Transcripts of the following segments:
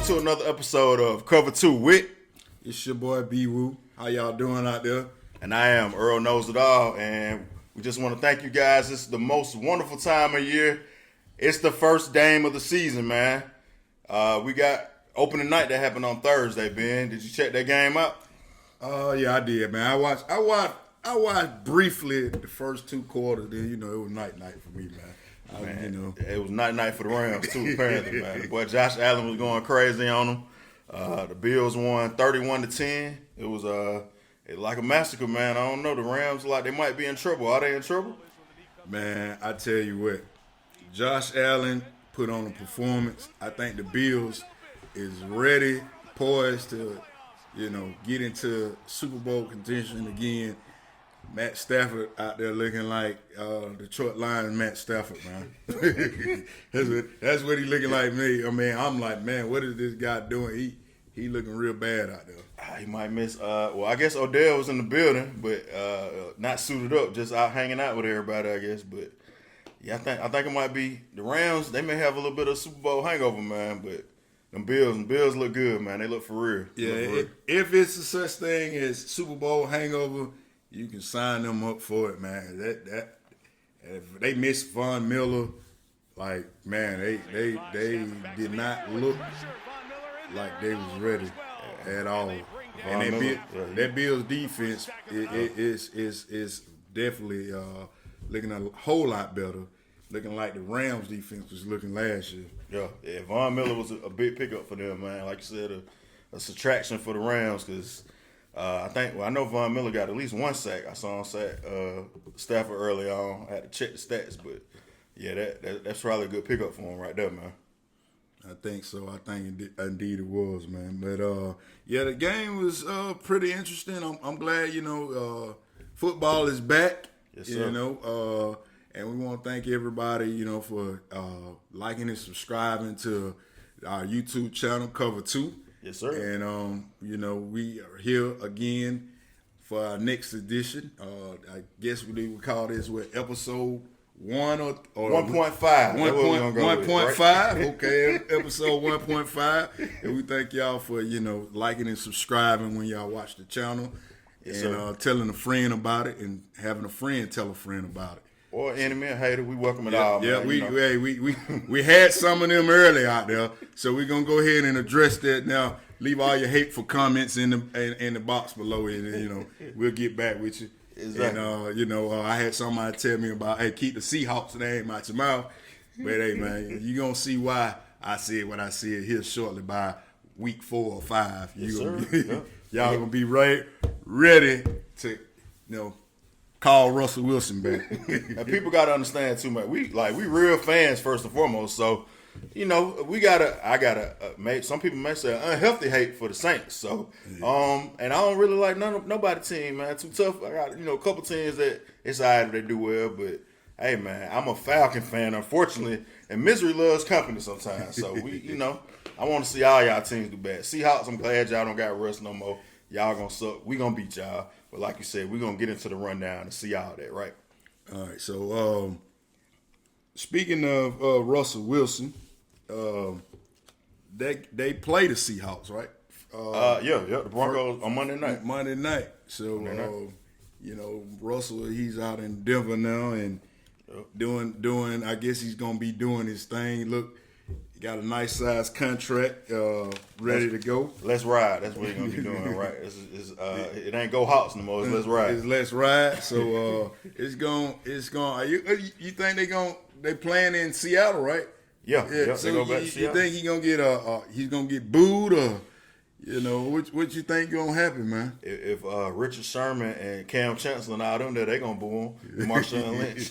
to another episode of Cover 2 with. It's your boy BeeWoo. How y'all doing out there? And I am Earl Knows It All, and we just want to thank you guys. This is the most wonderful time of year. It's the first game of the season, man. We got opening night that happened on Thursday, Ben. Did you check that game out? Yeah, I did, man. I watched briefly the first two quarters. Then it was night for me, man. It was night for the Rams too, apparently, man. The boy Josh Allen was going crazy on them. The Bills won 31-10. It was like a massacre, man. I don't know. The Rams they might be in trouble. Are they in trouble? Man, I tell you what, Josh Allen put on a performance. I think the Bills is ready, poised to, get into Super Bowl contention again. Matt Stafford out there looking like Detroit Lions Matt Stafford, man. that's what he looking like me. I mean, I'm like, man, what is this guy doing? He looking real bad out there. He might miss. I guess Odell was in the building, but not suited up, just out hanging out with everybody, I guess. But yeah, I think it might be the Rams. They may have a little bit of Super Bowl hangover, man. But them Bills look good, man. They look for real. Yeah, if it's a such thing as Super Bowl hangover, you can sign them up for it, man. That if they miss Von Miller, like, man, they did not look like they was ready at all. And that Bills defense is definitely looking a whole lot better, looking like the Rams defense was looking last year. Yeah. Von Miller was a big pickup for them, man. Like you said, a subtraction for the Rams because. I know Von Miller got at least one sack. I saw him sack Stafford early on. I had to check the stats, but yeah, that's probably a good pickup for him right there, man. I think so. I think indeed it was, man. But yeah, the game was pretty interesting. I'm glad football is back. Yes, sir. And we want to thank everybody for liking and subscribing to our YouTube channel, Cover 2. Yes, sir. And, we are here again for our next edition. I guess we would call this episode 1 or 1.5. 1.5. Right? Okay, episode 1.5. And we thank y'all for, liking and subscribing when y'all watch the channel. Yes, and telling a friend about it and having a friend tell a friend about it. Or enemy or hater, we welcome it all. Yeah, man, we had some of them early out there, so we're gonna go ahead and address that now. Leave all your hateful comments in the box below, and we'll get back with you. Exactly. And I had somebody tell me about, hey, keep the Seahawks name out your mouth. But hey, man, you gonna see why I said what I said here shortly by week 4 or 5. Y'all gonna be ready to call Russell Wilson back. And people gotta understand too, man. We real fans first and foremost. So, I gotta some people may say unhealthy hate for the Saints. So, and I don't really like nobody team, man. Too tough. I got a couple teams that it's alright if they do well, but hey, man, I'm a Falcon fan, unfortunately, and misery loves company sometimes. So I want to see all y'all teams do bad. Seahawks, I'm glad y'all don't got Russ no more. Y'all gonna suck. We gonna beat y'all. But like you said, we're going to get into the rundown and see all that, right? All right. So, speaking of Russell Wilson, they play the Seahawks, right? The Broncos on Monday night. Monday night. So, Russell, he's out in Denver now and doing. I guess he's going to be doing his thing. Look. He got a nice size contract ready to go. Let's ride. That's what he's gonna be doing, right? It ain't go Hawks no more. It's let's ride. It's let's ride. So it's going. You think they playing in Seattle, right? Yeah. So they go back to Seattle. You think he's gonna get booed or? What you think gonna happen, man? If Richard Sherman and Cam Chancellor and all them there, they gonna boo him. Marshawn Lynch.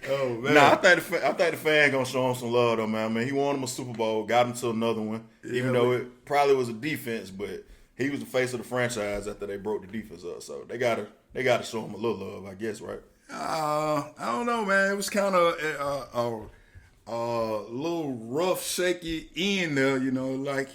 Oh man! Nah, I think the fan gonna show him some love though, man. He won him a Super Bowl, got him to another one. Even though it probably was a defense, but he was the face of the franchise after they broke the defense up. So they gotta show him a little love, I guess, right? I don't know, man. It was kind of a little rough, shaky end there. Like.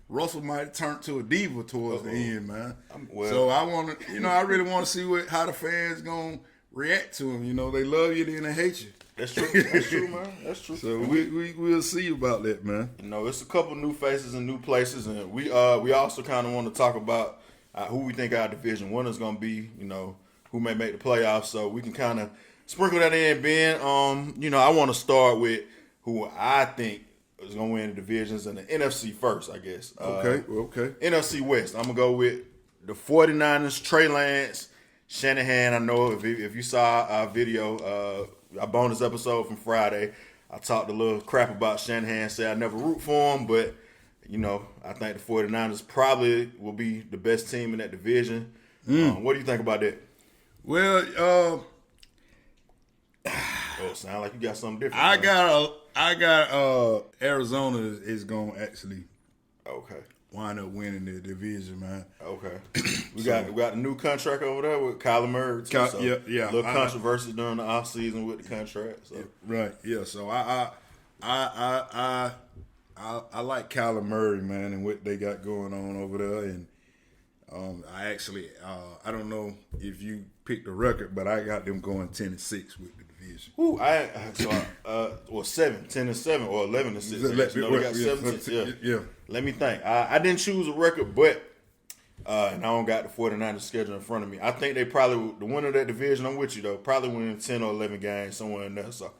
Russell might turn to a diva towards the end, man. So I want to, I really want to see how the fans gonna react to him. They love you, then they hate you. That's true. That's true, man. That's true. So we'll see about that, man. You know, it's a couple new faces and new places, and we also kind of want to talk about who we think our division winner's gonna be. You know, who may make the playoffs, so we can kind of sprinkle that in, Ben. You know, I want to start with who I think is gonna win the divisions in the NFC first, I guess. Okay. NFC West. I'm gonna go with the 49ers, Trey Lance, Shanahan. I know if you saw our video, our bonus episode from Friday, I talked a little crap about Shanahan, said I never root for him, but, you know, I think the 49ers probably will be the best team in that division. What do you think about that? Well, it sounds like you got something different. I got Arizona is going to actually wind up winning the division, man. Okay. We got a new contract over there with Kyler Murray too. So yeah. A little controversy during the offseason with the contract. So. Right. Yeah. So I like Kyler Murray, man, and what they got going on over there. And I actually I don't know if you picked the record, but I got them going 10-6 with the division. Ooh, 10-7 or 11-6. No, we got 7. Yeah. Let me think. I didn't choose a record, but and I don't got the 49ers schedule in front of me. I think they probably, the winner of that division, I'm with you though, probably win 10 or 11 games somewhere in there. So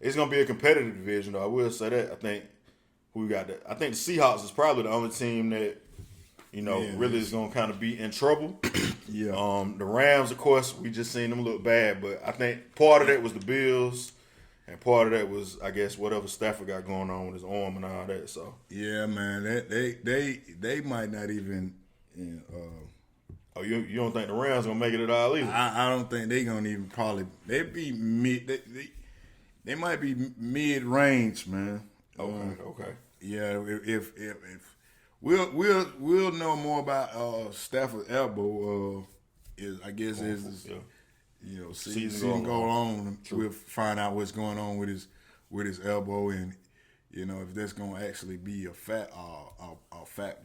it's gonna be a competitive division though. I will say that. I think I think the Seahawks is probably the only team that, you know, really is gonna kind of be in trouble. Yeah. The Rams, of course, we just seen them look bad, but I think part of that was the Bills. And part of that was, I guess, whatever Stafford got going on with his arm and all that. So yeah, man, they might not even. Oh, you don't think the Rams gonna make it at all either? I don't think they gonna even probably. They'd be mid. They might be mid range, man. Okay. Yeah, if we'll know more about Stafford's elbow. You know, season go on, we'll find out what's going on with his elbow, and you know if that's gonna actually be a factor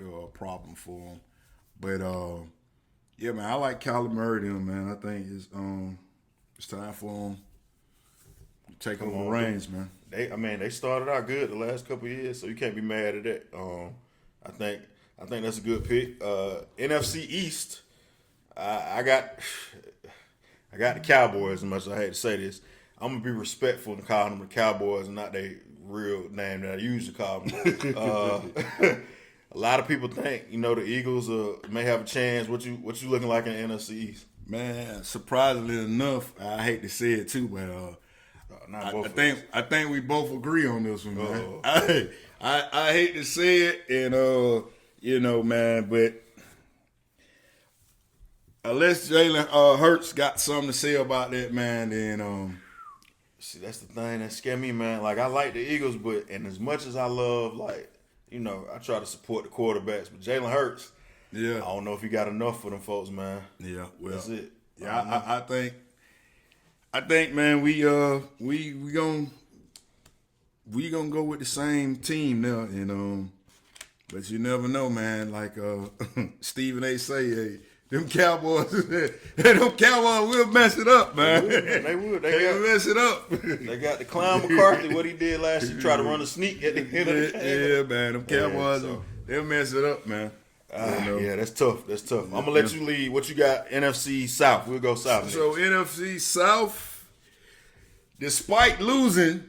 or a problem for him. But yeah, man, I like Kyler Murray, man. I think it's time for him to take over the reins, man. They started out good the last couple of years, so you can't be mad at that. I think that's a good pick. NFC East, I got the Cowboys. As much as I hate to say this, I'm gonna be respectful and call them the Cowboys and not their real name that I usually call them. A lot of people think, you know, the Eagles may have a chance. What you looking like in the NFC East? Man, surprisingly enough, I hate to say it too, but I think we both agree on this one, man. I hate to say it, and you know, man, but unless Jalen Hurts got something to say about that, man, then see, that's the thing that scare me, man. Like, I like the Eagles, but and as much as I love, like, you know, I try to support the quarterbacks, but Jalen Hurts, I don't know if he got enough for them folks, man. Yeah, well, that's it. Yeah, I think, man, we gonna go with the same team now, and but you never know, man. Like Stephen A. say, hey, them Cowboys will mess it up, man. They would. They will mess it up. They got the Clown McCarthy, what he did last year, try to run a sneak at the end of the game. Yeah, man. Them Cowboys, they'll mess it up, man. Yeah, that's tough. I'm gonna let you lead. What you got? NFC South. We'll go South. So NFC South, despite losing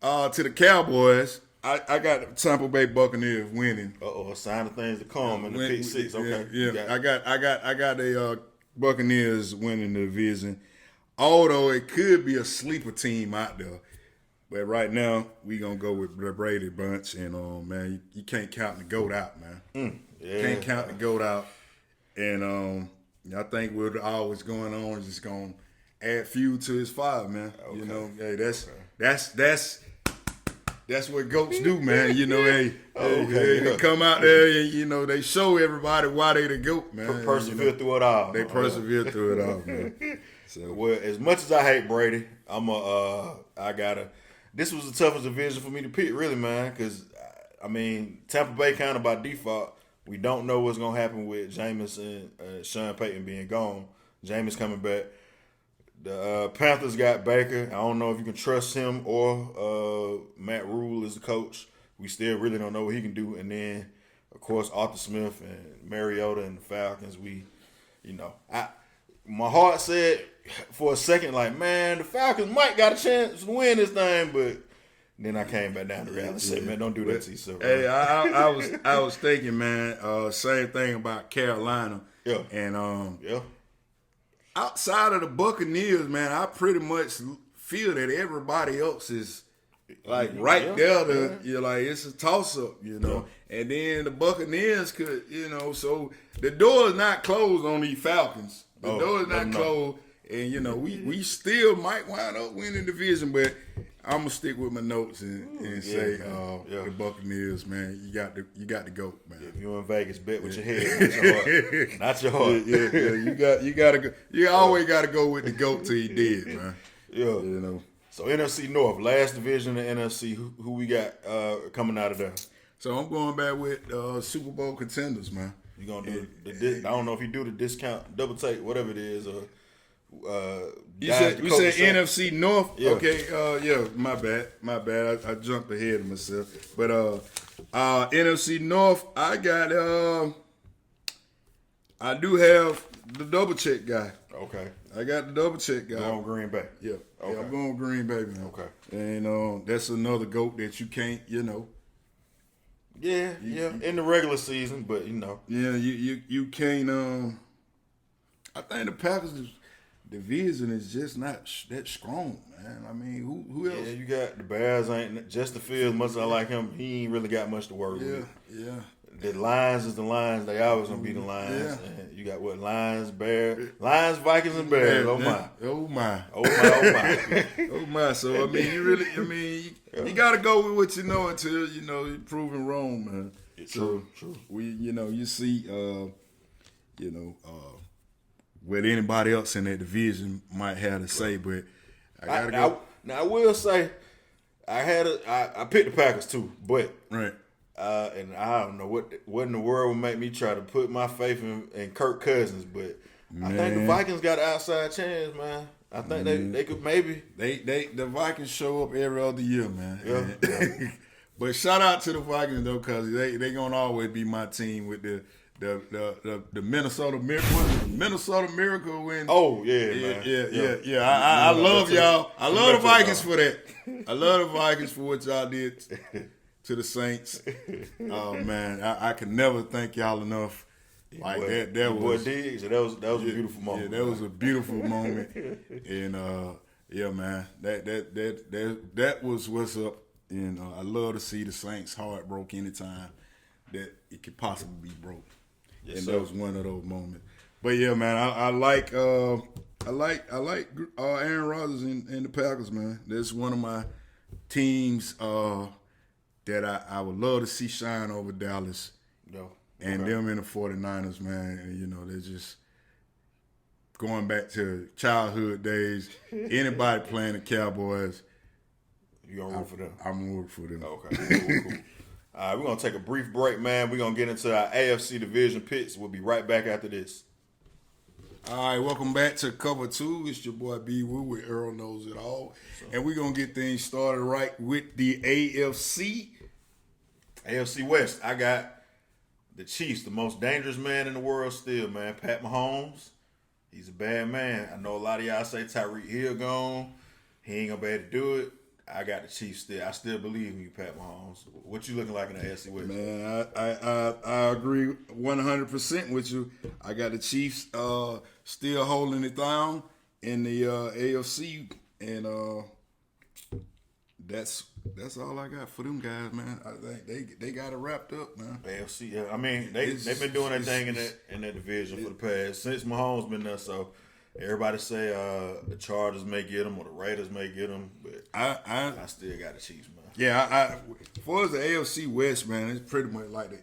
to the Cowboys, I got the Tampa Bay Buccaneers winning. A sign of things to come in the pick six. Okay. Yeah. I got the Buccaneers winning the division. Although it could be a sleeper team out there. But right now, we gonna go with the Brady bunch, and man, you can't count the GOAT out, man. Can't count the GOAT out, and I think what always going on is just gonna add fuel to his fire, man. Okay. You know, hey, that's what GOATs do, man. You know, they come out there and, you know, they show everybody why they the GOAT, man. Persevere through it all. They persevere through it all, man. So, well, as much as I hate Brady, this was the toughest division for me to pick, really, man, because, I mean, Tampa Bay kind of by default, we don't know what's going to happen with Jameis and Sean Payton being gone. Jameis coming back. The Panthers got Baker. I don't know if you can trust him or Matt Rule is the coach. We still really don't know what he can do. And then, of course, Arthur Smith and Mariota and the Falcons. My heart said for a second, like, man, the Falcons might got a chance to win this thing, but then I came back down to reality and said, man, don't do that to yourself. Hey, I was thinking, man, same thing about Carolina. Yeah. And outside of the Buccaneers, man, I pretty much feel that everybody else is like right there. You're like, it's a toss up, Yeah. And then the Buccaneers could, so the door is not closed on these Falcons. The door is not closed. And we still might wind up winning the division, but I'm gonna stick with my notes and say the Buccaneers, man. You got to go, man. If you're in Vegas, bet with your head, not your heart. You gotta go. You always gotta go with the goat till you dead, man. Yeah, So NFC North, last division of NFC. Who we got coming out of there? So I'm going back with Super Bowl contenders, man. You gonna do I don't know if you do the discount, double take, whatever it is, or we said NFC North. Yeah. Okay, my bad. I jumped ahead of myself. But NFC North, I got I do have the double check guy. Okay. I got the double check guy. Going Green Bay. Yeah. Okay. Yeah, I'm going Green Bay, man. Okay. And that's another GOAT that you can't, Yeah, in the regular season, but Yeah, you can't. I think the Packers division is just not that strong, man. I mean, who else? Yeah, you got the Bears. Ain't Justin Fields. Much as I like him, he ain't really got much to work with. Yeah. The Lions is the Lions. They always gonna be the Lions. Yeah. And you got what? Lions, Bears, Lions, Vikings, and Bears. Oh my. Oh my. Oh my. Oh my. So I mean, you gotta go with what you know until you're proven wrong, man. True. You see, what anybody else in that division might have to say, but I gotta go. Now I will say, I picked the Packers too, but Right. And I don't know what in the world would make me try to put my faith in Kirk Cousins, but I think the Vikings got an outside chance, man. I think they could maybe. The Vikings show up every other year, man. Yeah. But shout out to the Vikings though, cause they gonna always be my team with the Minnesota Miracle. Minnesota Miracle win. Oh man. Yeah. I love y'all. I love the Vikings for that. I love the Vikings for what y'all did to the Saints. Oh man, I can never thank y'all enough. Like that was Diggs, that was a beautiful moment. Yeah, that was a beautiful moment. And man, that was what's up. And I love to see the Saints' heart broke anytime that it could possibly be broke. Yes, and that was one of those moments. But yeah, man, I like Aaron Rodgers and the Packers, man. That's one of my teams that I would love to see shine over Dallas. And them in the 49ers, man. And, they're just going back to childhood days. Anybody playing the Cowboys, you gonna root for them? I'm rooting for them. Okay, cool. All right, we're gonna take a brief break, man. We're gonna get into our AFC division picks. We'll be right back after this. All right, welcome back to Cover 2. It's your boy BeeWoo with Earl Knows It All. And we're gonna get things started right with the AFC. AFC West, I got the Chiefs, the most dangerous man in the world still, man. Pat Mahomes, he's a bad man. I know a lot of y'all say Tyreek Hill gone. He ain't gonna be able to do it. I got the Chiefs still. I still believe in you, Pat Mahomes. What you looking like in the AFC West? Man, I agree 100% with you. I got the Chiefs still holding it down in the AFC, and that's all I got for them guys, man. I think they got it wrapped up, man. AFC, yeah. I mean, they've been doing their thing in that division for the past since Mahomes been there. So everybody say the Chargers may get them or the Raiders may get them, but I still got the Chiefs, man. Yeah, as far as the AFC West, man, it's pretty much like the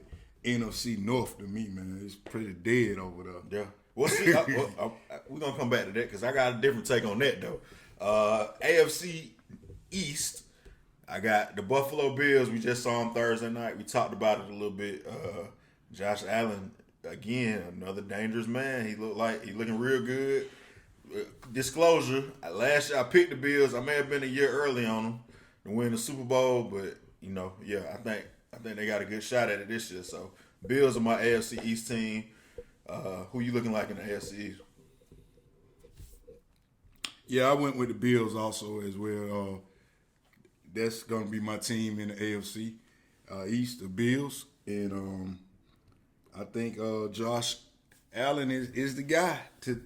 NFC North to me, man. It's pretty dead over there. Yeah. Well, see, we're gonna come back to that because I got a different take on that though. AFC East, I got the Buffalo Bills. We just saw them Thursday night. We talked about it a little bit. Josh Allen, again, another dangerous man. He looking real good. disclosure, last year I picked the Bills. I may have been a year early on them to win the Super Bowl, but I think they got a good shot at it this year. So Bills are my AFC East team. Who you looking like in the AFC East? Yeah, I went with the Bills also as well. That's gonna be my team in the AFC East, the Bills, and I think Josh Allen is the guy to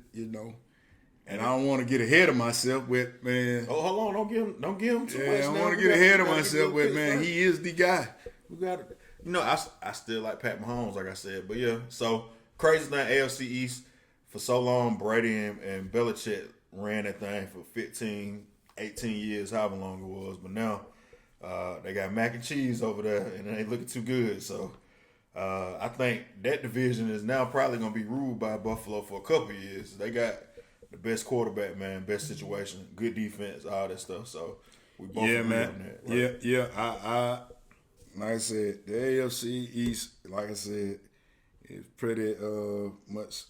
And I don't want to get ahead of myself with, man. Oh, hold on! Don't give him too much. I don't want to get ahead of myself with, man. He is the guy. We got it. I still like Pat Mahomes, like I said, but yeah. So crazy thing, AFC East for so long, Brady and Belichick ran that thing for 15, 18 years, however long it was. But now they got mac and cheese over there, and it ain't looking too good. So I think that division is now probably going to be ruled by Buffalo for a couple of years. They got the best quarterback, man, best situation, good defense, all that stuff. So we both agree on that. Right? Yeah. I like I said, the AFC East, like I said, is pretty much.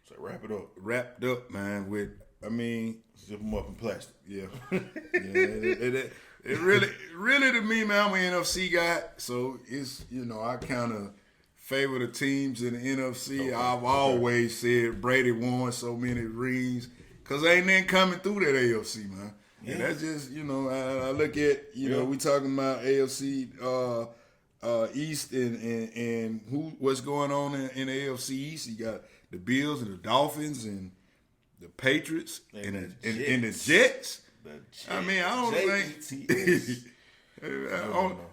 So wrap it up. Wrapped up, man. Zip them up in plastic. Yeah. It really to me, man, I'm an NFC guy, so it's I kind of favor the teams in the NFC. Okay. I've always said Brady won so many rings because ain't nothing coming through that AFC, man. Yeah. And that's just I look at we talking about AFC East and what's going on in the AFC East. You got the Bills and the Dolphins and the Patriots and the Jets. I mean, I don't think.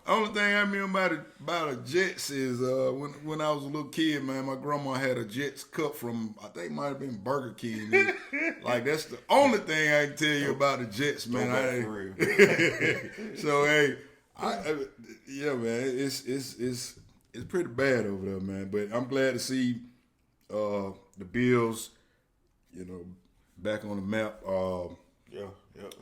Only thing I mean about the Jets is when I was a little kid, man, my grandma had a Jets cup from I think it might have been Burger King. Like that's the only thing I can tell you about the Jets, man. So hey, man, it's pretty bad over there, man. But I'm glad to see the Bills, back on the map. Yeah.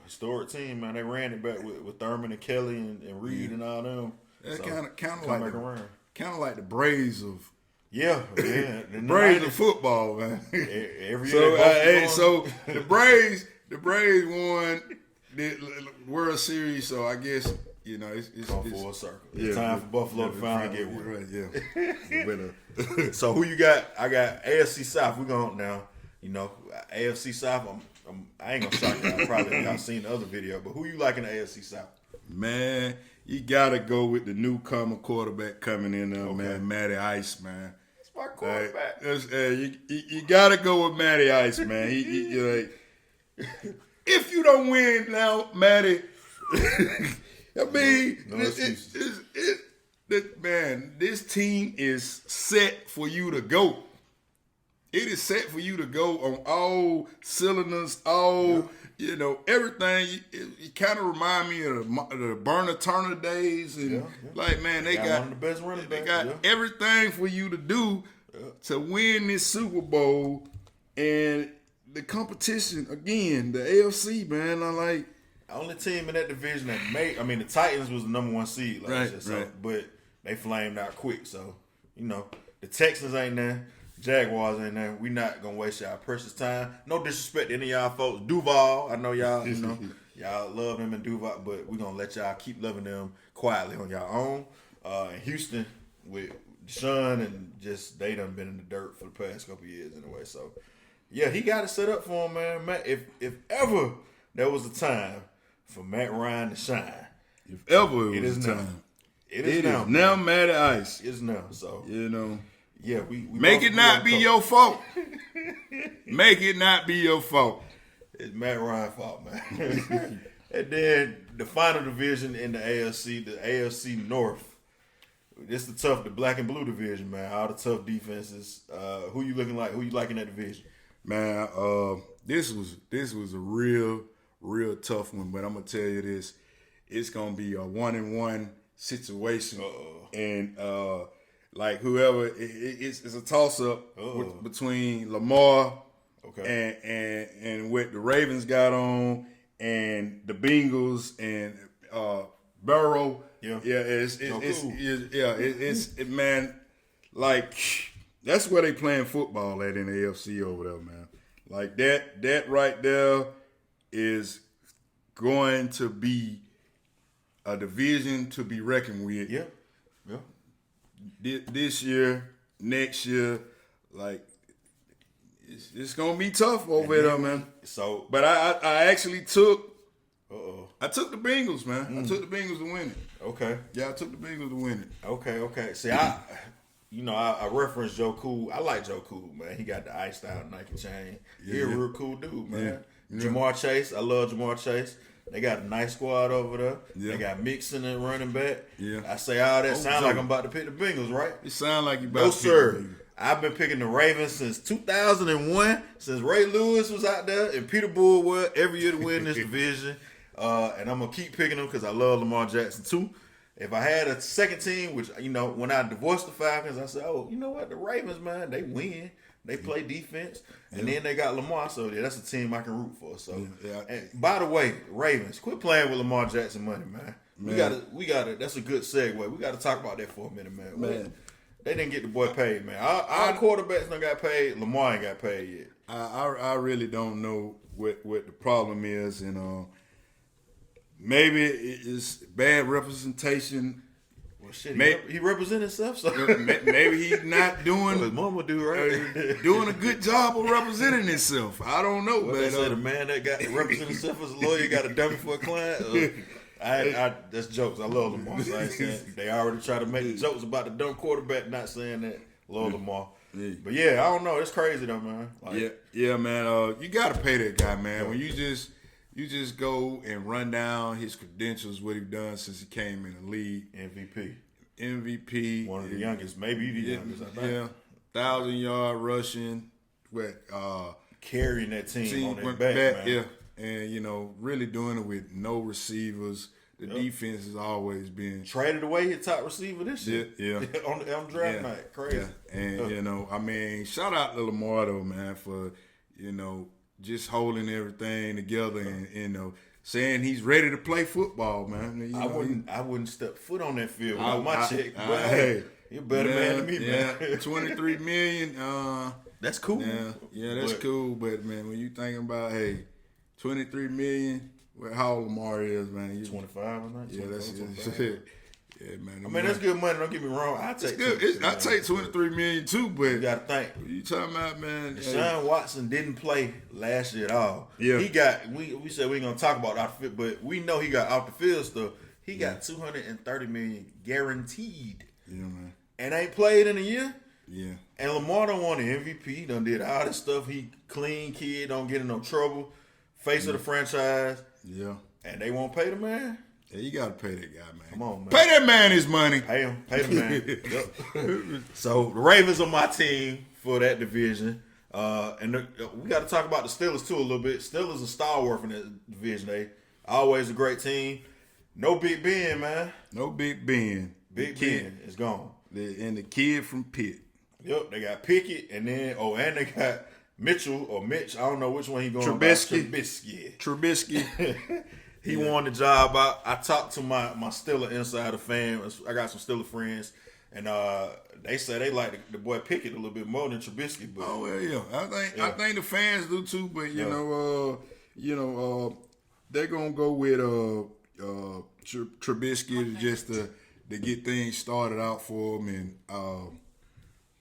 Historic team, man. They ran it back with Thurman and Kelly and Reed and all them. That's kind of like the Braves of the Braves of football, man. Every year. So the Braves won the World Series. So I guess it's full circle. It's time for Buffalo to finally get one. Right, yeah. So who you got? I got AFC South. We're going now. AFC South. I ain't gonna shock y'all. Probably y'all seen the other video, but who you like in the AFC South? Man, you gotta go with the newcomer quarterback coming in there, man. Matty Ice, man. It's my quarterback. You gotta go with Matty Ice, man. If you don't win now, Matty, I mean, this team is set for you to go. It is set for you to go on all cylinders, everything. It kind of remind me of the Burner Turner days, and man, they got one of the best running backs. They got everything for you to do to win this Super Bowl, and the competition again, the AFC, man. I like the only team in that division that the Titans was the number one seed, but they flamed out quick. So the Texans ain't there. Jaguars ain't there. We not gonna waste y'all precious time. No disrespect to any of y'all folks. Duval, I know y'all, y'all love them and Duval, but we gonna let y'all keep loving them quietly on y'all own. In Houston with Deshaun and they done been in the dirt for the past couple of years anyway. So yeah, he got it set up for him, man. Matt, if ever there was a time for Matt Ryan to shine, if ever it is time. It is now. Matty Ice. It's now. So yeah, we make it not be your fault. Make it not be your fault. It's Matt Ryan's fault, man. And then the final division in the AFC North. This is the black and blue division, man. All the tough defenses. Who you looking like? Who you like in that division? Man, this was a real tough one. But I'm gonna tell you this: it's gonna be a 1-1 situation, and like whoever, it's a toss up between Lamar and what the Ravens got on, and the Bengals and Burrow. Man, like that's where they playing football at in the AFC over there, man. Like that right there is going to be a division to be reckoned with. Yeah. This year, next year, like it's gonna be tough over there, man. So, but I actually took. I took the Bengals, man. I took the Bengals to win it. Okay. Yeah, I took the Bengals to win it. Okay. See, I referenced Joe Cool. I like Joe Cool, man. He got the iced out Nike chain. He a real cool dude, man. Yeah. Jamar Chase, I love Jamar Chase. They got a nice squad over there. Yeah. They got Mixon and running back. Yeah. I say all that sound like I'm about to pick the Bengals, right? It sound like you about to pick the Bengals. I've been picking the Ravens since 2001, since Ray Lewis was out there and Peter Bullwood every year to win this division. And I'm going to keep picking them because I love Lamar Jackson too. If I had a second team, which, when I divorced the Falcons, I said, oh, you know what? The Ravens, man, they win. They play defense. And then they got Lamar. So, yeah, that's a team I can root for. So, and by the way, Ravens, quit playing with Lamar Jackson money, man. We got to, that's a good segue. We got to talk about that for a minute, man. They didn't get the boy paid, man. Our quarterbacks don't got paid. Lamar ain't got paid yet. I really don't know what the problem is. And maybe it's bad representation. Well, shit, he represent himself. So maybe he's not doing what his mama do, right? Doing a good job of representing himself. I don't know, man. They say the man that got to represent himself as a lawyer got a dummy for a client. That's jokes. I love Lamar. So I ain't saying, they already try to make the jokes about the dumb quarterback. Not saying that. Love Lamar. Yeah. But yeah, I don't know. It's crazy though, man. Yeah, man. You got to pay that guy, man. When you just go and run down his credentials, what he's done since he came in the league. MVP. One of the youngest, maybe the youngest, I think. Yeah. 1,000-yard rushing. Carrying that team on their back, man. Yeah. And, really doing it with no receivers. The defense has always been. Traded away his top receiver this year. Yeah. on draft night. Crazy. Yeah. And, shout out to Lamar, though, man, for, just holding everything together and saying he's ready to play football, man. I wouldn't step foot on that field without my check. But hey, you're a better man than me, man. $23 million. That's cool. Yeah, that's cool. But man, when you thinking about $23 million, how old Lamar is, man? 25, I think. Yeah, that's it. Yeah, man. I mean, that's good money. Don't get me wrong. I take $23 million too, but you gotta think. You talking about, man? Deshaun Watson didn't play last year at all. Yeah, he got. We said we ain't gonna talk about off the field, but we know he got off the field stuff. He got $230 million guaranteed. Yeah, man. And ain't played in a year. Yeah. And Lamar don't want the MVP. He done did all this stuff. He clean kid, don't get in no trouble. Face of the franchise. Yeah. And they won't pay the man. Yeah, you gotta pay that guy, man. Come on, man. Pay that man his money. Pay him. Pay the man. So the Ravens are my team for that division. And we got to talk about the Steelers too a little bit. Steelers are stalwart in that division. They always a great team. No Big Ben, man. No Big Ben. Big Ben is gone. And the kid from Pitt. Yep, they got Pickett, and then and they got Mitchell or Mitch. I don't know which one he going. Trubisky. He won the job. I talked to my Steeler insider fans. I got some Steeler friends, and they say they like the boy Pickett a little bit more than Trubisky. But I think the fans do too. But they're gonna go with Trubisky just to get things started out for him, and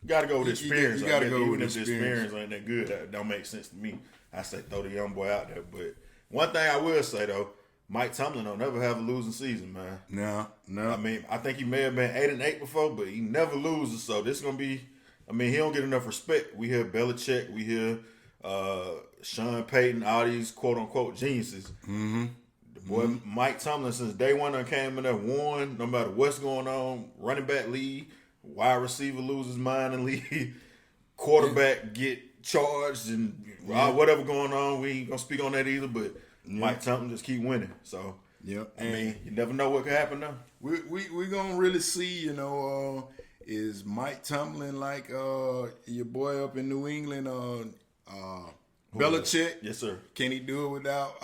you got to go with experience. You got to go with experience. Ain't that good? That don't make sense to me. I say throw the young boy out there. But one thing I will say though, Mike Tomlin don't never have a losing season, man. No. I mean, I think he may have been 8-8 before, but he never loses. So this is gonna be. I mean, he don't get enough respect. We hear Belichick, we hear Sean Payton, all these quote unquote geniuses. Mm-hmm. The boy Mike Tomlin, since day one, came in there, won no matter what's going on. Running back lead, wide receiver loses mind and lead, quarterback get charged and whatever going on. We ain't gonna speak on that either, but. Mike Tomlin just keep winning. So, I mean, you never know what could happen now. We're going to really see, is Mike Tomlin like your boy up in New England, Belichick? Yes, sir. Can he do it without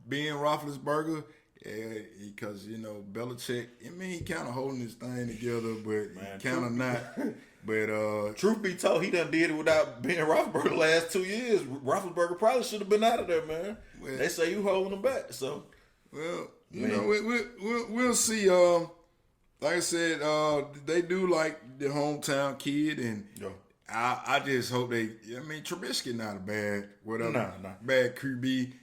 Ben Roethlisberger? Because, Belichick, I mean, he kind of holding this thing together, but Man, kind of not. But truth be told, he done did it without being Roethlisberger the last 2 years. Roethlisberger probably should have been out of there, man. Well, they say you holding him back, so. Well, we'll see. Like I said, they do like the hometown kid, and I just hope Trubisky not a bad bad QB.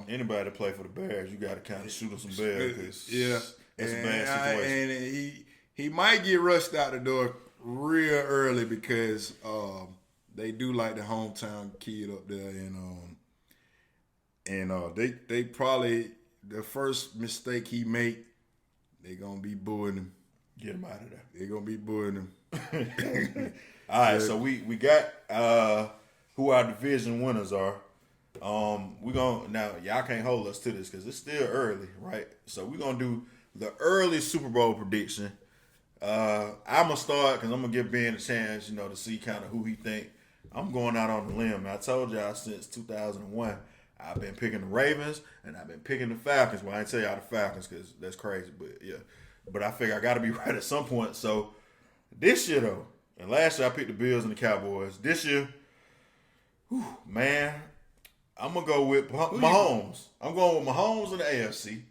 Anybody that play for the Bears, you got to kind of shoot him some bells. Yeah, that's a bad situation. And he might get rushed out the door real early because they do like the hometown kid up there, and they probably the first mistake he make, they gonna be booing him. Get him out of there. They gonna be booing him. All right, so we got who our division winners are. We gonna now y'all can't hold us to this because it's still early, right? So we're gonna do the early Super Bowl prediction. I'm gonna start because I'm gonna give Ben a chance, to see kind of who he think. I'm going out on the limb. I told y'all since 2001, I've been picking the Ravens and I've been picking the Falcons. Well, I ain't tell y'all the Falcons because that's crazy, but yeah. But I figure I got to be right at some point. So this year though, and last year I picked the Bills and the Cowboys. This year, man, I'm gonna go with Mahomes. I'm going with Mahomes in the AFC.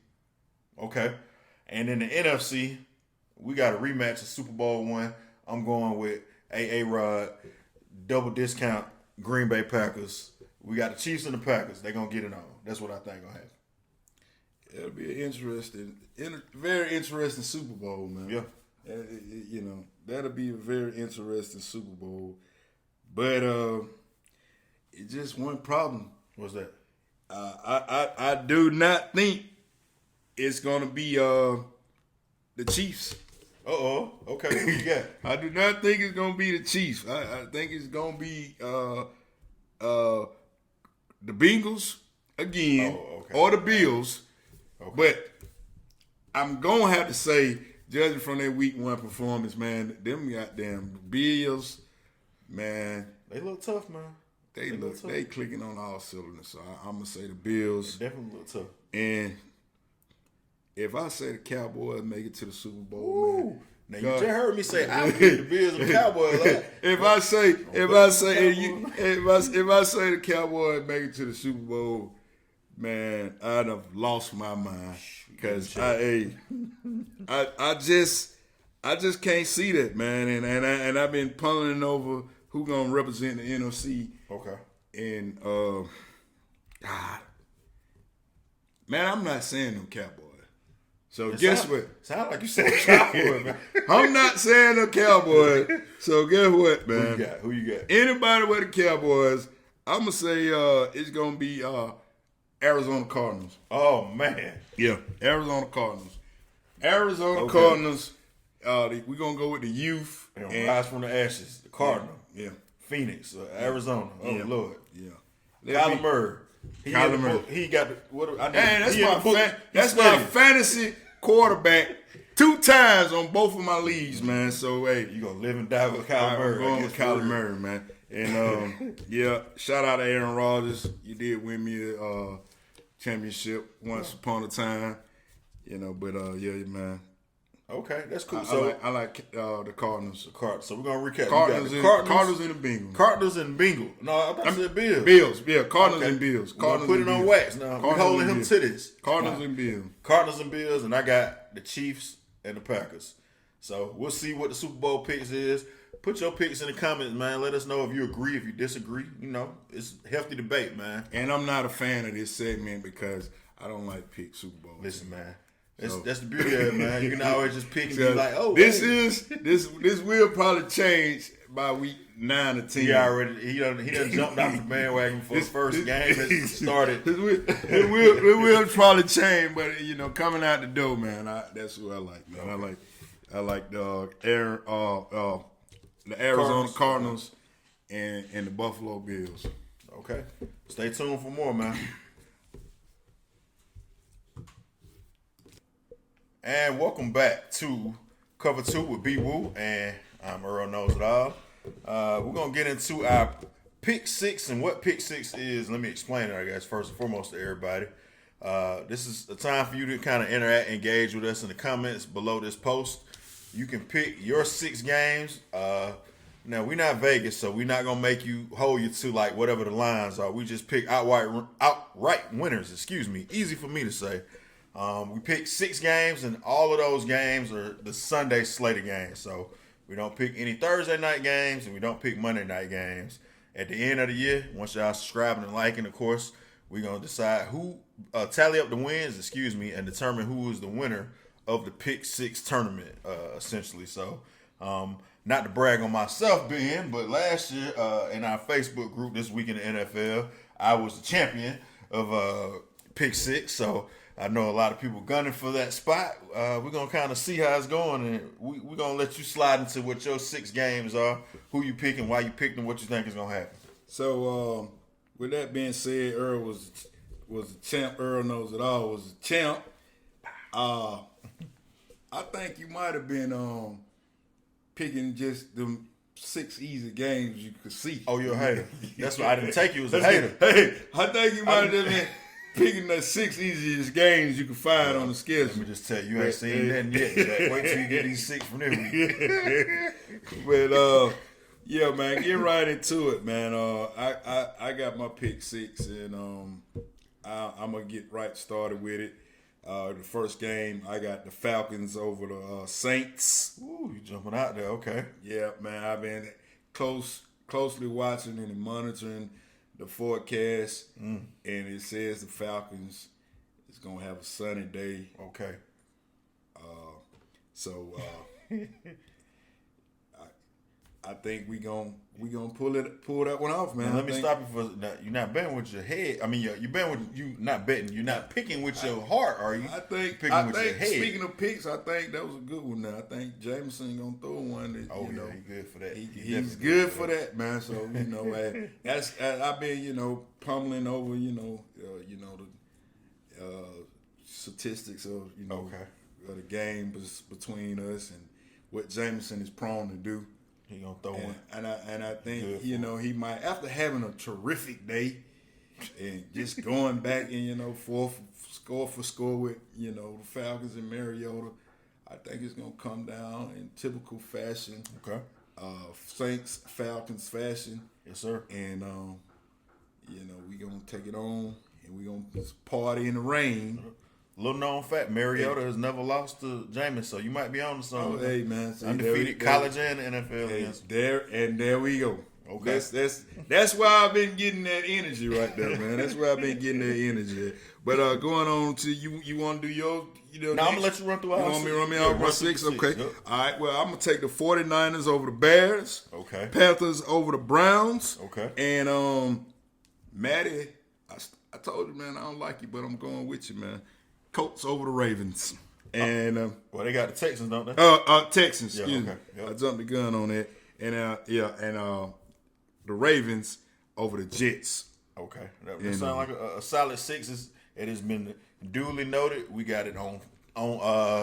Okay, and in the NFC, we got a rematch of Super Bowl I. I'm going with A-Rod, double discount Green Bay Packers. We got the Chiefs and the Packers. They're going to get it on. That's what I think going to happen. It'll be very interesting Super Bowl, man. Yeah. That'll be a very interesting Super Bowl. But it's just one problem. What's that? I do not think it's going to be the Chiefs. Okay. Who you got? I do not think it's going to be the Chiefs. I think it's going to be the Bengals again, or the Bills. Okay. But I'm going to have to say, judging from their week 1 performance, man, them goddamn Bills, man. They look tough, man. They clicking on all cylinders. So I'm going to say the Bills. They definitely look tough. And if I say the Cowboys make it to the Super Bowl, man. Now you just heard me say I pick the Bills and the Cowboys. If I say the Cowboys make it to the Super Bowl, man, I'd have lost my mind because I just can't see that, man. And I've been pulling over who gonna represent the NFC. Okay. And God, man, I'm not saying them Cowboys. So guess what? Sound like you said Cowboy, man. I'm not saying no Cowboy. So guess what, man? Who you got? Anybody with the Cowboys, I'm going to say it's going to be Arizona Cardinals. Oh, man. Yeah, Arizona Cardinals. Cardinals, we're going to go with the youth. And rise from the ashes. The Cardinals. Yeah. Phoenix, Arizona. Oh, yeah. Lord. Yeah. Kyler Murray. He got that's my fantasy quarterback 2 times on both of my leagues, man. So hey, you gonna live and die with Kyler Murray? I'm going with Kyler Murray, man. And shout out to Aaron Rodgers. You did win me a championship once upon a time, But man. Okay, that's cool. I like the Cardinals. So we're gonna recap. Cardinals and the Bengals. Cardinals and Bengals. No, I thought you said Bills. Bills, yeah. Cardinals and Bills. Cardinals put it on wax now. We're holding him to this. Cardinals and Bills. Cardinals and Bills, and I got the Chiefs and the Packers. So we'll see what the Super Bowl picks is. Put your picks in the comments, man. Let us know if you agree, if you disagree. It's hefty debate, man. And I'm not a fan of this segment because I don't like to pick Super Bowl. Listen, man. That's the beauty of it, man. You can always just pick and be like, this will probably change by week 9 or 10. He done jumped off the bandwagon for his first game that started. It will probably change, but coming out the door, man, that's who I like, man. Okay. I like the Arizona Cardinals and the Buffalo Bills. Okay, stay tuned for more, man. And welcome back to Cover 2 with BeeWoo, and I'm Earl Knows It All. We're going to get into our Pick 6, and what Pick 6 is, let me explain it, I guess, first and foremost to everybody. This is a time for you to kind of interact, engage with us in the comments below this post. You can pick your 6 games. Now, we're not Vegas, so we're not going to make you hold you to like whatever the lines are. We just pick outright winners, Easy for me to say. We pick 6 games, and all of those games are the Sunday slated games. So we don't pick any Thursday night games, and we don't pick Monday night games. At the end of the year, once y'all subscribing and liking, of course, we're going to decide who, tally up the wins, and determine who is the winner of the Pick 6 tournament, essentially. So, not to brag on myself, Ben, but last year in our Facebook group this week in the NFL, I was the champion of Pick 6. So I know a lot of people gunning for that spot. We're going to kind of see how it's going, and we're going to let you slide into what your 6 games are, who you picking, why you picked them, what you think is going to happen. So with that being said, Earl was the champ. Earl knows it all was the champ. I think you might have been picking just them 6 easy games you could see. Oh, you're a hater. That's why I didn't take you as a hater. Hey, I think you might have been picking the 6 easiest games you could find on the schedule. Let me just tell you, you ain't seen nothing yet. Jack. Wait till you get these 6 from this week. But yeah, man, get right into it, man. I got my pick 6, and I'm gonna get right started with it. The first game, I got the Falcons over the Saints. Ooh, you jumping out there, okay. Yeah, man, I've been closely watching and monitoring the forecast, and it says the Falcons is going to have a sunny day. Okay. So I think we gonna pull that one off, man. Now, let me stop you for you're not betting with your head. I mean, you betting with you not betting. You're not picking with your heart, are you? I think picking with your head. Speaking of picks, I think that was a good one. Now I think Jameson gonna throw one. That, he's good for that. He's good for that, man. So that's I've been pummeling over the statistics of of the game between us and what Jameson is prone to do. He gonna throw one, and I think he might, after having a terrific day and just going back and score for score with the Falcons and Mariota. I think it's gonna come down in typical fashion. Okay. Saints Falcons fashion. Yes, sir. And we gonna take it on, and we gonna party in the rain. Little known fact, Mariota has never lost to Jameis, so you might be on to something. Oh, hey, man. See, undefeated college and NFL against there we go. Okay. That's why I've been getting that energy right there, man. That's why I've been getting that energy. But going on to you want to do your I'm gonna let you run through all. You want me to run me off my 6? Okay. Yep. All right. Well, I'm gonna take the 49ers over the Bears. Okay. Panthers over the Browns. Okay. And Matty, I told you, man, I don't like you, but I'm going with you, man. Colts over the Ravens. And well, they got the Texans, don't they? Texans. Excuse me. Yep. I jumped the gun on that. And the Ravens over the Jets. Okay, that sounds like a solid 6. It has been duly noted. We got it on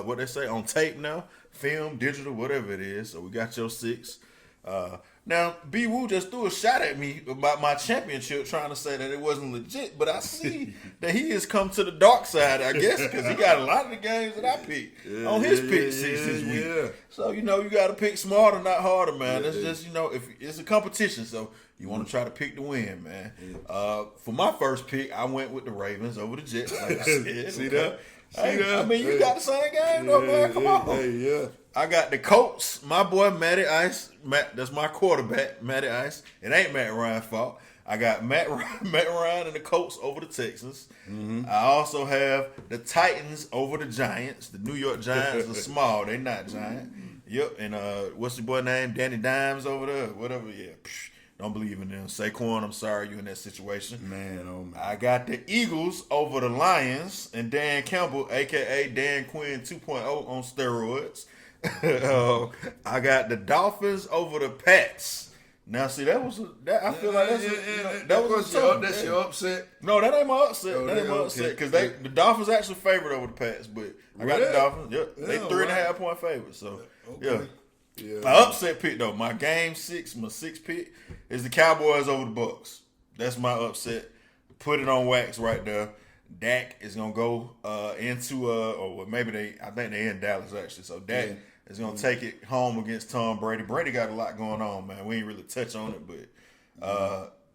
what they say on tape now, film, digital, whatever it is. So we got your 6. Now, BeeWoo just threw a shot at me about my championship, trying to say that it wasn't legit. But I see that he has come to the dark side, I guess, because he got a lot of the games that I picked on his pick 6 this week. Yeah. So, you got to pick smarter, not harder, man. It's just, if it's a competition, so you want to try to pick the win, man. For my first pick, I went with the Ravens over the Jets, like I said. See that? I mean, you got the same game, though, man. Come on. I got the Colts. My boy, Matty Ice. That's my quarterback, Matty Ice. It ain't Matt Ryan's fault. I got Matt Ryan and the Colts over the Texans. Mm-hmm. I also have the Titans over the Giants. The New York Giants are small. They not giant. Yep. And what's your boy name? Danny Dimes over there. Whatever. Yeah. Don't believe in them. Saquon, I'm sorry you in that situation. Man, oh man. I got the Eagles over the Lions and Dan Campbell, a.k.a. Dan Quinn 2.0 on steroids. I got the Dolphins over the Pats. Now, see, I feel like that's your upset. No, that ain't my upset. That ain't my upset because the Dolphins actually favored over the Pats, but I got the Dolphins. Yep, they 3.5 point favorites. So yeah. My upset pick though, my game 6, my 6th pick is the Cowboys over the Bucks. That's my upset. Put it on wax right there. Dak is gonna go into or maybe I think they in Dallas actually. So Dak is gonna take it home against Tom Brady. Brady got a lot going on, man. We ain't really touch on it, but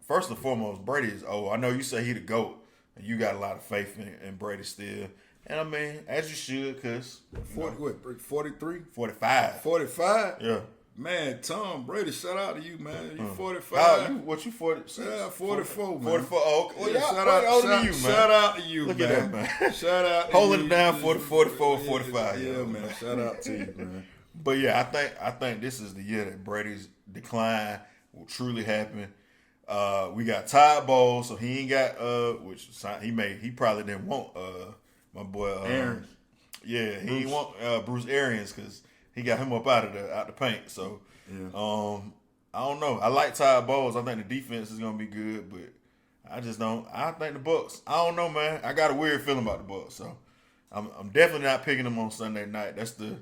first and foremost, Brady is old. I know you say he the GOAT, and you got a lot of faith in Brady still. And I mean, as you should, because 43? 45. 45? Yeah. Man, Tom Brady, shout out to you, man. You 45. What you 40? Yeah, 44, man. 44. Oh, well, Yeah, shout shout out to you, Look man. at that, man. Shout out to Holding you. it down for the 44, 45. Yeah, man. Shout out to you, man. But yeah, I think this is the year that Brady's decline will truly happen. We got Todd Bowles, so he ain't got he probably didn't want my boy Aaron. Yeah, he didn't want Bruce Arians because he got him up out the paint. So I don't know. I like Todd Bowles. I think the defense is gonna be good, but I just don't. I think the Bucks. I don't know, man. I got a weird feeling about the Bucks, so I'm definitely not picking them on Sunday night. That's the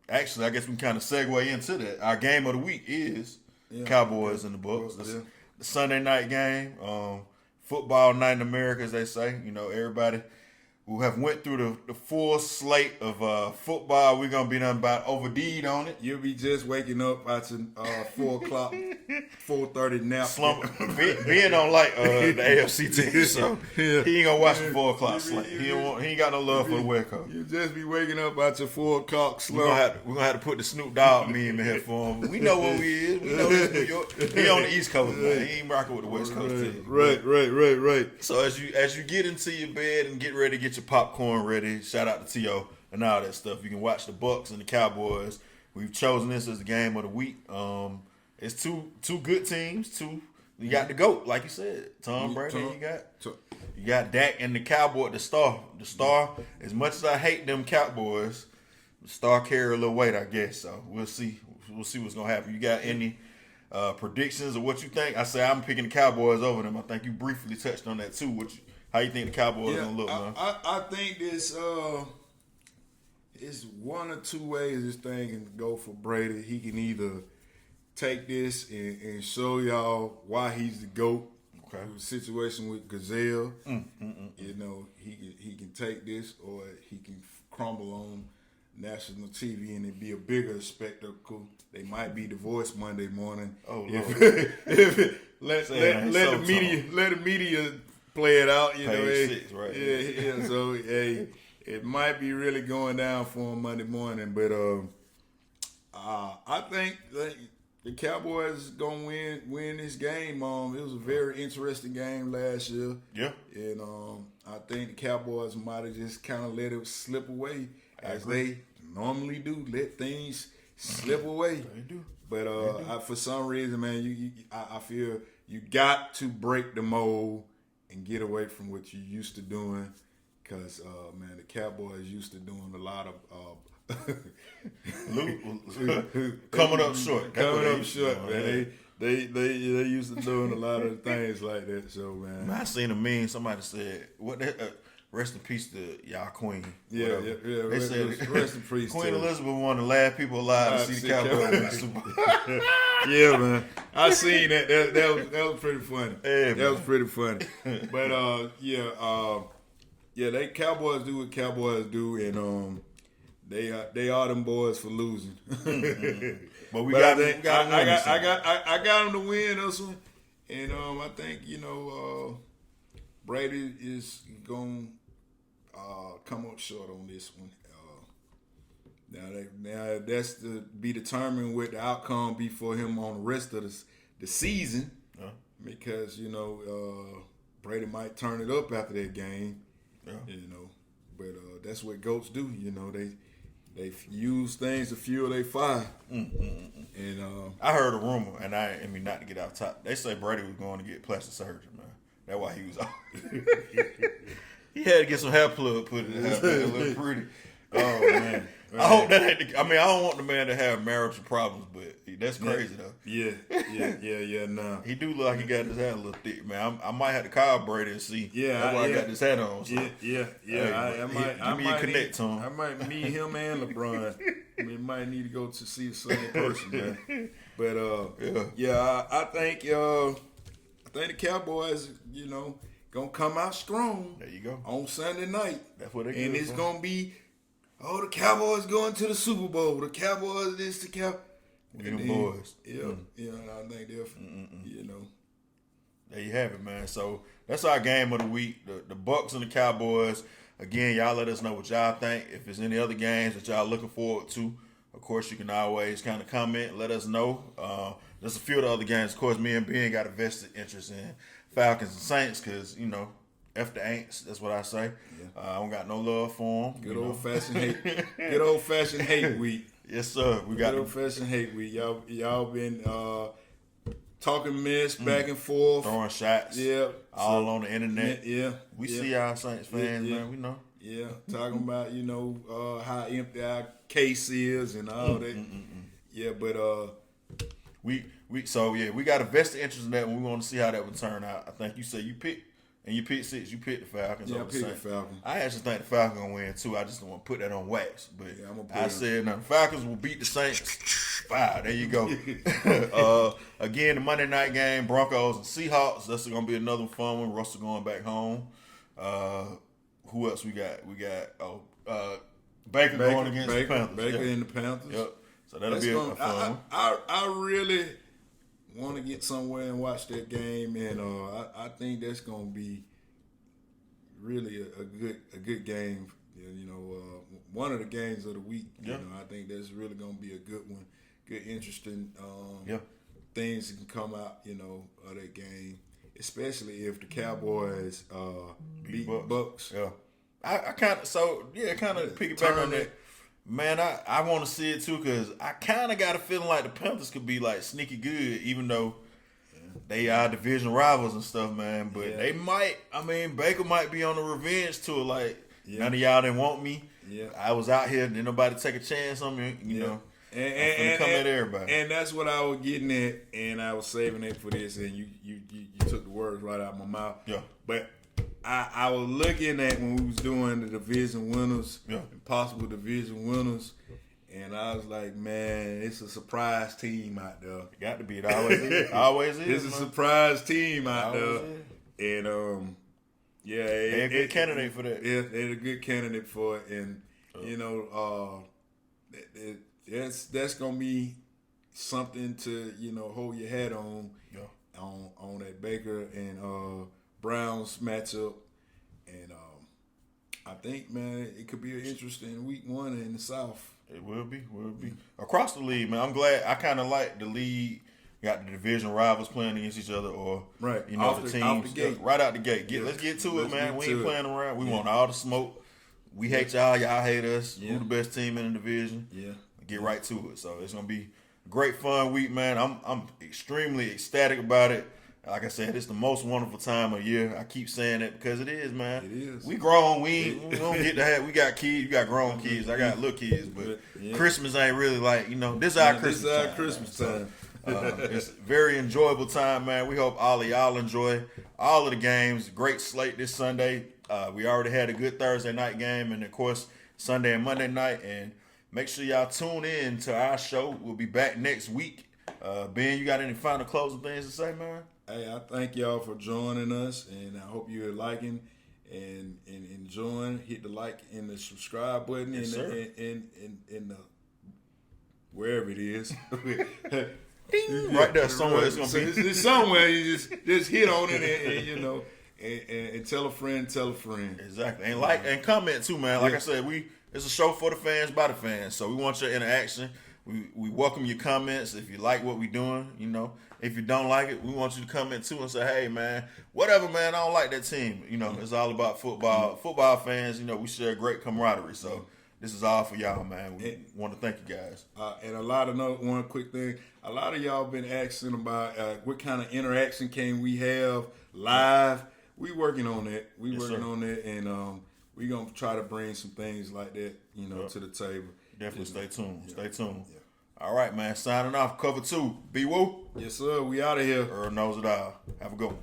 actually I guess we can kind of segue into that. Our game of the week is Cowboys and the Bucks. The Sunday night game. Football night in America, as they say. You know, everybody who have went through the full slate of football, we're going to be done about overdeed on it. You'll be just waking up at 4 o'clock, 4:30 nap. Slumber. being on like the AFC team, so he ain't going to watch the 4 o'clock slate. He ain't got no love for the West Coast. You'll just be waking up at your 4 o'clock slump. We're going to have to put the Snoop Dogg meme in here for him. We know what he is. We know this New York. He on the East Coast, man. He ain't rocking with the West Coast team. Right. So as you get into your bed and get ready to get your popcorn ready, shout out to T.O. and all that stuff. You can watch the Bucks and the Cowboys. We've chosen this as the game of the week. It's two good teams. You got the GOAT, like you said, Tom Brady. You got Dak and the Cowboy, the star. The star. As much as I hate them Cowboys, the star carry a little weight, I guess. So we'll see. We'll see what's gonna happen. You got any predictions of what you think? I say I'm picking the Cowboys over them. I think you briefly touched on that too. How you think the Cowboys gonna look, man? I think this it's one or two ways this thing can go for Brady. He can either take this and show y'all why he's the GOAT. Okay. The situation with Gazelle, you know, he can take this, or he can crumble on national TV and it be a bigger spectacle. They might be divorced Monday morning. Oh Lord! Let the media play it out, you know. Page 6, right? Yeah. So, it might be really going down for him Monday morning, but I think the Cowboys gonna win this game. It was a very interesting game last year. Yeah. And I think the Cowboys might have just kind of let it slip away as they normally do. Let things slip away. They do. But for some reason, man, I feel you got to break the mold and get away from what you used to doing, because man, the Cowboys used to doing a lot of coming up short, man. They used to doing a lot of things like that. So man, I seen a meme. Somebody said, "What? Rest in peace to y'all Queen." Yeah. They said, "Rest in peace." Queen Elizabeth was one of the last people alive to see the Cowboys in the Super Bowl. Yeah, man. I seen that. That was pretty funny. Yeah, that was pretty funny. But they Cowboys do what Cowboys do, and they are them boys for losing. But I got them to win this one, and I think Brady is gonna come up short on this one. Now that's to be determined what the outcome be for him on the rest of the season, because Brady might turn it up after that game, but that's what GOATs do. They use things to fuel their fire. And I heard a rumor, and I mean not to get off top. They say Brady was going to get plastic surgery, man. That's why he was off. He had to get some hair plug put in his hair, look pretty. Oh man. I hope that ain't I don't want the man to have marital problems, but that's crazy though. Yeah, nah. He do look like he got his hat a little thick, man. I might have to call Brady and see. Yeah, that's why I got this hat on. So. Yeah. I might connect to him. I might meet him and LeBron. We might need to go to see the same person, man. But I think the Cowboys, gonna come out strong. There you go. On Sunday night. That's what they And it's gonna be, the Cowboys going to the Super Bowl. The Cowboys this, the Cowboys. Them boys. Yeah, I think they're, There you have it, man. So that's our game of the week. The Bucks and the Cowboys. Again, y'all let us know what y'all think. If there's any other games that y'all looking forward to, of course, you can always kind of comment, let us know. There's a few of the other games. Of course, me and Ben got a vested interest in Falcons and Saints because, F the Aints. That's what I say. Yeah. I don't got no love for them. Good old-fashioned hate. Good old-fashioned hate week. Yes, sir. We got good old-fashioned hate week. Y'all been talking mess back and forth. Throwing shots. Yeah. All on the internet. Yeah. We see our Saints fans, man. We know. Yeah. Talking about, how empty our case is and all that. Yeah, but we got a vested interest in that, and we want to see how that would turn out. I think you said you picked 6. You picked the Falcons. Yeah, I picked the Falcons. I actually think the Falcons gonna win too. I just don't want to put that on wax. But I said the Falcons will beat the Saints. Wow, there you go. Again, the Monday night game, Broncos and Seahawks. That's gonna be another fun one. Russell going back home. Who else we got? We got Baker going against the Panthers. Baker and the Panthers. Yep. So that'll be a fun. I really want to get somewhere and watch that game, and I think that's gonna be really a good game. One of the games of the week. Yeah. I think that's really gonna be a good one. Good, interesting Yeah. things that can come out. Of that game, especially if the Cowboys beat Bucks. Yeah. I kind of piggyback on that. Man, I want to see it too because I kind of got a feeling like the Panthers could be like sneaky good, even though they are division rivals and stuff, man. But they might. I mean, Baker might be on a revenge tour. Like none of y'all didn't want me. Yeah, I was out here. Didn't nobody take a chance on me. You know, and come at everybody. And that's what I was getting at, and I was saving it for this. And you took the words right out of my mouth. Yeah, but. I was looking at when we was doing the division winners, possible division winners, and I was like, man, it's a surprise team out there. It got to be. It always is. Always is. It's a surprise team out there. And they're a good candidate for that. Yeah, they're a good candidate for it, and that's gonna be something to hold your hat on. On that Baker and Browns matchup, and I think, man, it could be an interesting week 1 in the South. It will be. Across the league, man. I'm glad. I kind of like the league. Got the division rivals playing against each other, or right, the teams right out the gate. Let's get to it, man. We ain't playing around. We want all the smoke. We hate y'all. Y'all hate us. We're the best team in the division. Yeah, get right to it. So it's gonna be a great fun week, man. I'm extremely ecstatic about it. Like I said, it's the most wonderful time of year. I keep saying it because it is, man. It is. We grown. We don't get to have. We got kids. You got grown kids. I got little kids, but Christmas ain't really like this is our Christmas. This is our time, Christmas man. time. So, it's a very enjoyable time, man. We hope all of y'all enjoy all of the games. Great slate this Sunday. We already had a good Thursday night game, and of course Sunday and Monday night. And make sure y'all tune in to our show. We'll be back next week. Ben, you got any final closing things to say, man? Hey, I thank y'all for joining us, and I hope you're liking and enjoying. Hit the like and the subscribe button in the wherever it is. Right there somewhere. It's gonna be. It's somewhere. You just hit on it, and tell a friend. Exactly, and like and comment too, man. Like I said, it's a show for the fans by the fans, so we want your interaction. We welcome your comments if you like what we're doing. If you don't like it, we want you to comment too and say, hey, man, whatever, man, I don't like that team. It's all about football. Football fans, we share great camaraderie. So this is all for y'all, man. We want to thank you guys. And one quick thing. A lot of y'all been asking about what kind of interaction can we have live. We working on that. On that, and we going to try to bring some things like that, to the table. Definitely stay tuned. Stay tuned. Yeah. All right, man. Signing off. Cover 2. BeeWoo. Yes, sir. We out of here. Earl knows it all. Have a good one.